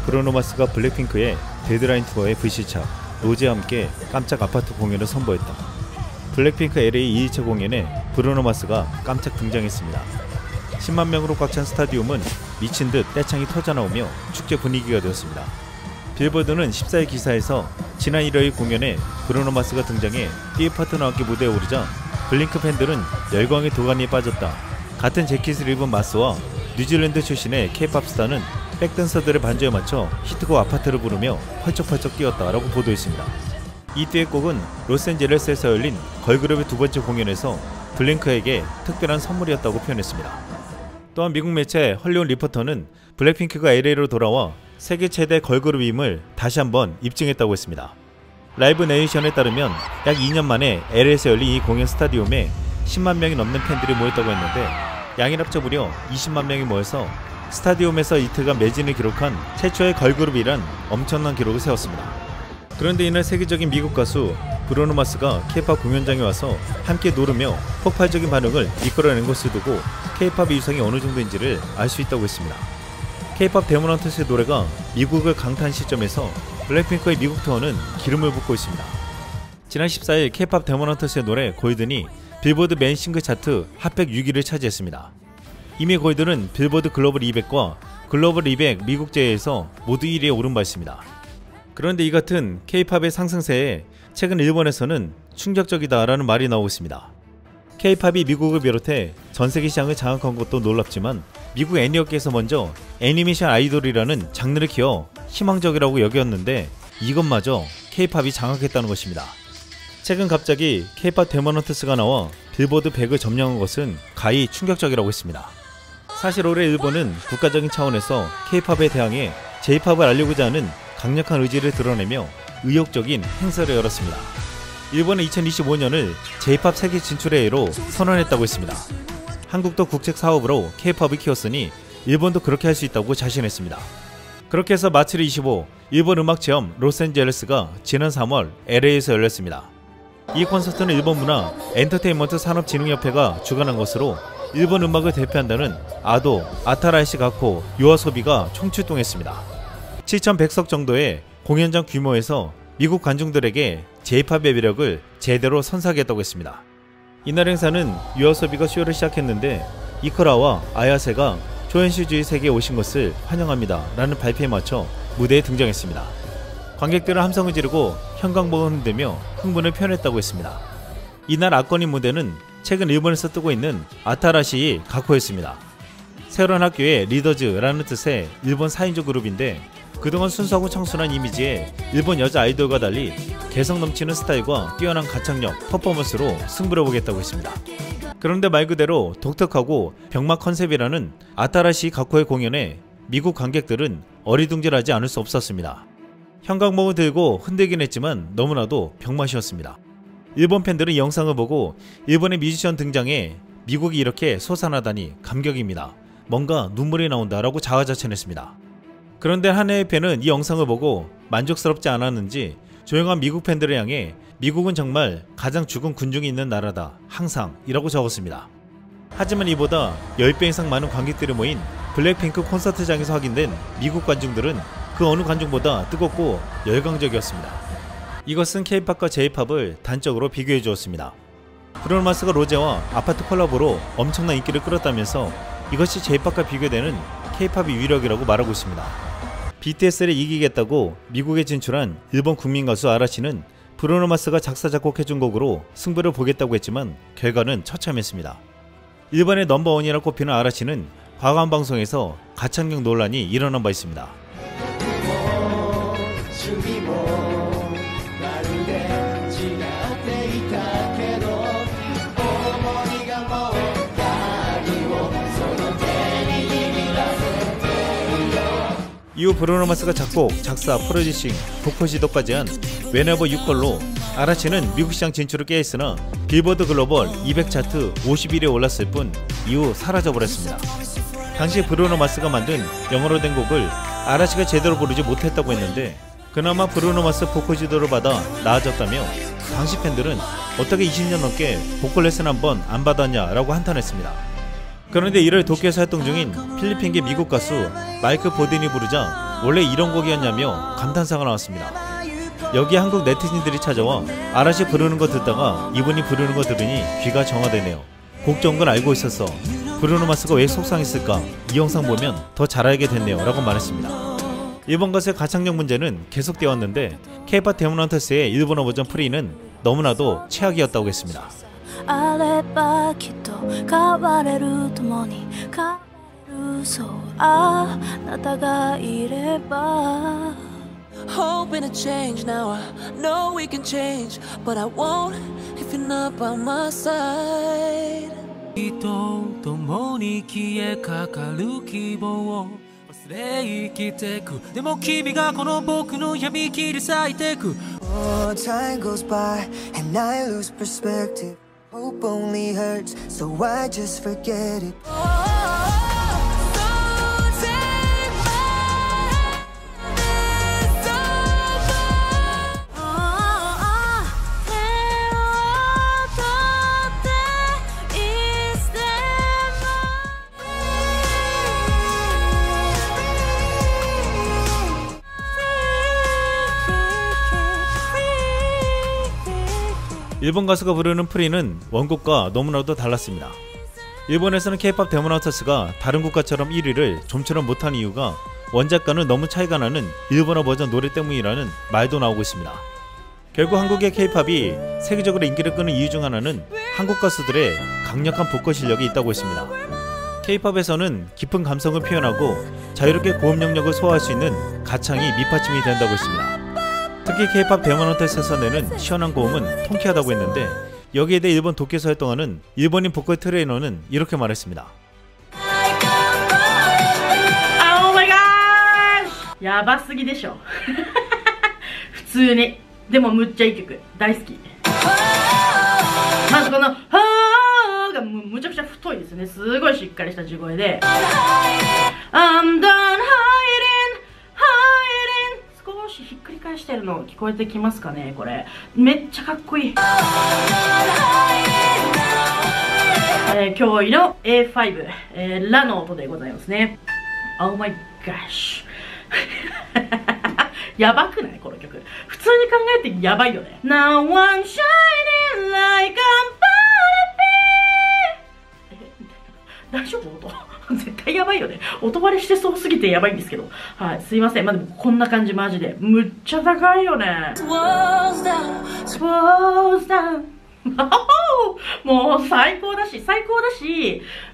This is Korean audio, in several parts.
브루노 마스가 블랙핑크의 데드라인 투어의 불시착, 로제와 함께 깜짝 아파트 공연을 선보였다. 블랙핑크 LA 2일차 공연에 브루노 마스가 깜짝 등장했습니다. 10만 명으로 꽉 찬 스타디움은 미친 듯 떼창이 터져나오며 축제 분위기가 되었습니다. 빌보드는 14일 기사에서 지난 1일 공연에 브루노 마스가 등장해 띠 파트너와 함께 무대에 오르자 블링크 팬들은 열광의 도가니에 빠졌다. 같은 재킷을 입은 마스와 뉴질랜드 출신의 K-팝 스타는 백댄서들의 반주에 맞춰 히트곡 아파트를 부르며 펄쩍펄쩍 뛰었다라고 보도했습니다. 이 듀엣곡은 로스앤젤레스에서 열린 걸그룹의 두 번째 공연에서 블링크에게 특별한 선물이었다고 표현했습니다. 또한 미국 매체 헐리우드 리포터는 블랙핑크가 LA로 돌아와 세계 최대 걸그룹임을 다시 한번 입증했다고 했습니다. 라이브 네이션에 따르면 약 2년 만에 LA에서 열린 이 공연 스타디움에 10만 명이 넘는 팬들이 모였다고 했는데 양일 합쳐 무려 20만 명이 모여서 스타디움에서 이틀간 매진을 기록한 최초의 걸그룹이란 엄청난 기록을 세웠습니다. 그런데 이날 세계적인 미국 가수 브루노 마스가 K-팝 공연장에 와서 함께 노르며 폭발적인 반응을 이끌어낸 것을 두고 K-팝의 위상이 어느 정도인지를 알 수 있다고 했습니다. K-팝 데몬 헌터스의 노래가 미국을 강타한 시점에서 블랙핑크의 미국 투어는 기름을 붓고 있습니다. 지난 14일 K-팝 데몬 헌터스의 노래 골든이 빌보드 메인 싱글 차트 핫100 6위를 차지했습니다. 이미 골든은 빌보드 글로벌 200과 글로벌 200 미국 제외에서 모두 1위에 오른 바 있습니다. 그런데 이 같은 K-팝의 상승세에 최근 일본에서는 충격적이다라는 말이 나오고 있습니다. K-팝이 미국을 비롯해 전세계 시장을 장악한 것도 놀랍지만 미국 애니업계에서 먼저 애니메이션 아이돌이라는 장르를 키워 희망적이라고 여겼는데 이것마저 K-팝이 장악했다는 것입니다. 최근 갑자기 K-팝 데몬 헌터스가 나와 빌보드 100을 점령한 것은 가히 충격적이라고 했습니다. 사실 올해 일본은 국가적인 차원에서 K-팝에 대항해 J-팝을 알리고자 하는 강력한 의지를 드러내며 의욕적인 행사를 열었습니다. 일본은 2025년을 J-팝 세계 진출의 해로 선언했다고 했습니다. 한국도 국책 사업으로 K-팝을 키웠으니 일본도 그렇게 할 수 있다고 자신했습니다. 그렇게 해서 마츠리 25 일본 음악 체험 로스앤젤레스가 지난 3월 LA에서 열렸습니다. 이 콘서트는 일본 문화 엔터테인먼트 산업진흥협회가 주관한 것으로 일본 음악을 대표한다는 아도, 아타라이시 가코, 요아소비가 총출동했습니다. 7,100석 정도의 공연장 규모에서 미국 관중들에게 J-팝의 매력을 제대로 선사하겠다고 했습니다. 이날 행사는 요아소비가 쇼를 시작했는데 이쿠라와 아야세가 초현실주의 세계에 오신 것을 환영합니다 라는 발표에 맞춰 무대에 등장했습니다. 관객들은 함성을 지르고 형광봉을 흔들며 흥분을 표현했다고 했습니다. 이날 악건인 무대는 최근 일본에서 뜨고 있는 아타라시 가코였습니다. 새로운 학교의 리더즈라는 뜻의 일본 4인조 그룹인데 그동안 순수하고 청순한 이미지의 일본 여자 아이돌과 달리 개성 넘치는 스타일과 뛰어난 가창력, 퍼포먼스로 승부를 보겠다고 했습니다. 그런데 말 그대로 독특하고 병맛 컨셉이라는 아타라시 가코의 공연에 미국 관객들은 어리둥절하지 않을 수 없었습니다. 형광봉을 들고 흔들긴 했지만 너무나도 병맛이었습니다. 일본 팬들은 이 영상을 보고 일본의 뮤지션 등장에 미국이 이렇게 솟아나다니 감격입니다. 뭔가 눈물이 나온다라고 자화자찬했습니다. 그런데 한 해의 팬은 이 영상을 보고 만족스럽지 않았는지 조용한 미국 팬들을 향해 미국은 정말 가장 죽은 군중이 있는 나라다. 항상 이라고 적었습니다. 하지만 이보다 10배 이상 많은 관객들이 모인 블랙핑크 콘서트장에서 확인된 미국 관중들은 그 어느 관중보다 뜨겁고 열광적이었습니다. 이것은 K-팝과 J-팝을 단적으로 비교해 주었습니다. 브루노 마스가 로제와 아파트 콜라보로 엄청난 인기를 끌었다면서 이것이 J-팝과 비교되는 K-팝의 위력이라고 말하고 있습니다. BTS를 이기겠다고 미국에 진출한 일본 국민 가수 아라시는 브루노 마스가 작사 작곡해준 곡으로 승부를 보겠다고 했지만 결과는 처참했습니다. 일본의 넘버원이라 꼽히는 아라시는 과거한 방송에서 가창력 논란이 일어난 바 있습니다. 이후 브루노 마스가 작곡, 작사, 프로듀싱, 보컬 지도까지 한 Whenever You Call로 아라치는 미국 시장 진출을 깨했으나 빌보드 글로벌 200 차트 51위에 올랐을 뿐 이후 사라져버렸습니다. 당시 브루노 마스가 만든 영어로 된 곡을 아라치가 제대로 부르지 못했다고 했는데 그나마 브루노 마스 보컬 지도를 받아 나아졌다며 당시 팬들은 어떻게 20년 넘게 보컬 레슨 한 번 안 받았냐라고 한탄했습니다. 그런데 1월 도쿄에서 활동 중인 필리핀계 미국 가수 마이크 보딘이 부르자 원래 이런 곡이었냐며 감탄사가 나왔습니다. 여기에 한국 네티즌들이 찾아와 아라시 부르는 거 듣다가 이분이 부르는 거 들으니 귀가 정화되네요. 곡 좋은 건 알고 있었어. 브루노 마스가 왜 속상했을까? 이 영상 보면 더 잘 알게 됐네요 라고 말했습니다. 일본 가수의 가창력 문제는 계속되어 왔는데 K-pop 데몬헌터스의 일본어 버전 프리는 너무나도 최악이었다고 했습니다. Hoping to change now. I know we can change, but I won't if you're not by my side. 人共に消えかかる希望を忘れ生きてくでも君がこの僕の闇切り裂いてく Oh, time goes by and I lose perspective. Hope only hurts, so I just forget it. 일본 가수가 부르는 프리는 원곡과 너무나도 달랐습니다. 일본에서는 K-pop 데몬헌터스가 다른 국가처럼 1위를 좀처럼 못한 이유가 원작과는 너무 차이가 나는 일본어 버전 노래 때문이라는 말도 나오고 있습니다. 결국 한국의 K-팝이 세계적으로 인기를 끄는 이유 중 하나는 한국 가수들의 강력한 보컬 실력이 있다고 했습니다. K-팝에서는 깊은 감성을 표현하고 자유롭게 고음 영역을 소화할 수 있는 가창이 밑받침이 된다고 했습니다. 특히 K-pop 데몬헌터스에서 내는 시원한 고음은 통쾌하다고 했는데 여기에 대해 일본 도쿄에서 활동하는 일본인 보컬 트레이너는 이렇게 말했습니다. Oh my gosh! やばすぎでしょ普通にでもむっちゃいい曲大好きまずこの「はー」がむちゃくちゃ太いですねすごいしっかりした地声で I'm done hiding少しひっくり返してるの聞こえてきますかねこれめっちゃかっこいい驚異の A5、ラの音でございますね Oh my gosh やばくないこの曲普通に考えてやばいよね Now I'm shining like I'm butterfly 大丈夫音絶対やばいよね音割れしてそうすぎてやばいんですけどはいすいませんまあでもこんな感じマジでむっちゃ高いよね Walls down もう最高だし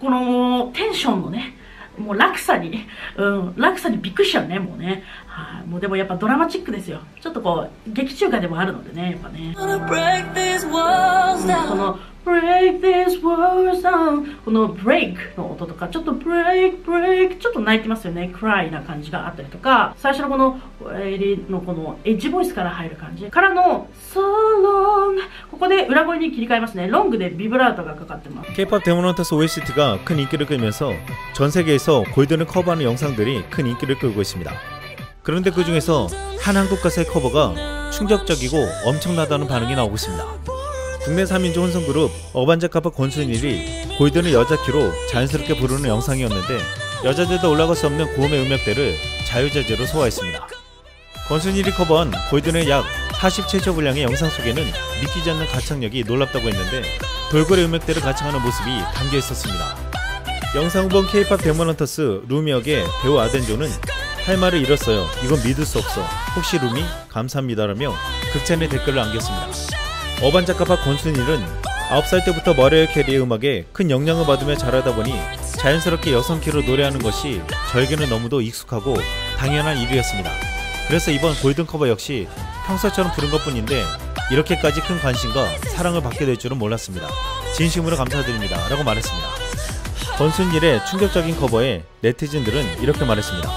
このテンションのねもう落差にびっくりしちゃうねもうねはいもうでもやっぱドラマチックですよちょっとこう劇中歌でもあるのでねやっぱねこのBreak this walls down この break の音とかちょっと break ちょっと泣いてますよね cry な感じがあったりとか最初のこの襟のこのエッジボイスから入る感じからの so long ここで裏声に切り替えますねロングでビブラートがかかってます K-pop 데몬헌터스 OST가 큰 인기를 끌면서 전 세계에서 골든을 커버하는 영상들이 큰 인기를 끌고 있습니다. 그런데 그 중에서 한 한국 가수의 커버가 충격적이고 엄청나다는 반응이 나오고 있습니다. 국내 3인조 혼성그룹 어반자카파 권순일이 골든을 여자 키로 자연스럽게 부르는 영상이었는데 여자들도 올라갈 수 없는 고음의 음역대를 자유자재로 소화했습니다. 권순일이 커버한 골든의 약 47초 분량의 영상 속에는 믿기지 않는 가창력이 놀랍다고 했는데 돌고래 음역대를 가창하는 모습이 담겨 있었습니다. 영상을 본 K-pop 데몬헌터스 루미 역의 배우 아덴조는 할 말을 잃었어요. 이건 믿을 수 없어. 혹시 루미? 감사합니다라며 극찬의 댓글을 남겼습니다. 어반자카파 권순일은 9살 때부터 머라이어 캐리의 음악에 큰 영향을 받으며 자라다 보니 자연스럽게 여성 키로 노래하는 것이 저에게는 너무도 익숙하고 당연한 일이었습니다. 그래서 이번 골든 커버 역시 평소처럼 부른 것뿐인데 이렇게까지 큰 관심과 사랑을 받게 될 줄은 몰랐습니다. 진심으로 감사드립니다 라고 말했습니다. 권순일의 충격적인 커버에 네티즌들은 이렇게 말했습니다.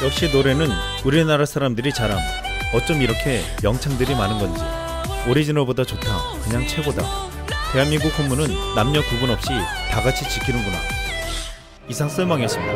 역시 노래는 우리나라 사람들이 잘함. 어쩜 이렇게 명창들이 많은 건지. 오리지널보다 좋다. 그냥 최고다. 대한민국 혼문은 남녀 구분 없이 다 같이 지키는구나. 이상 썰망이었습니다.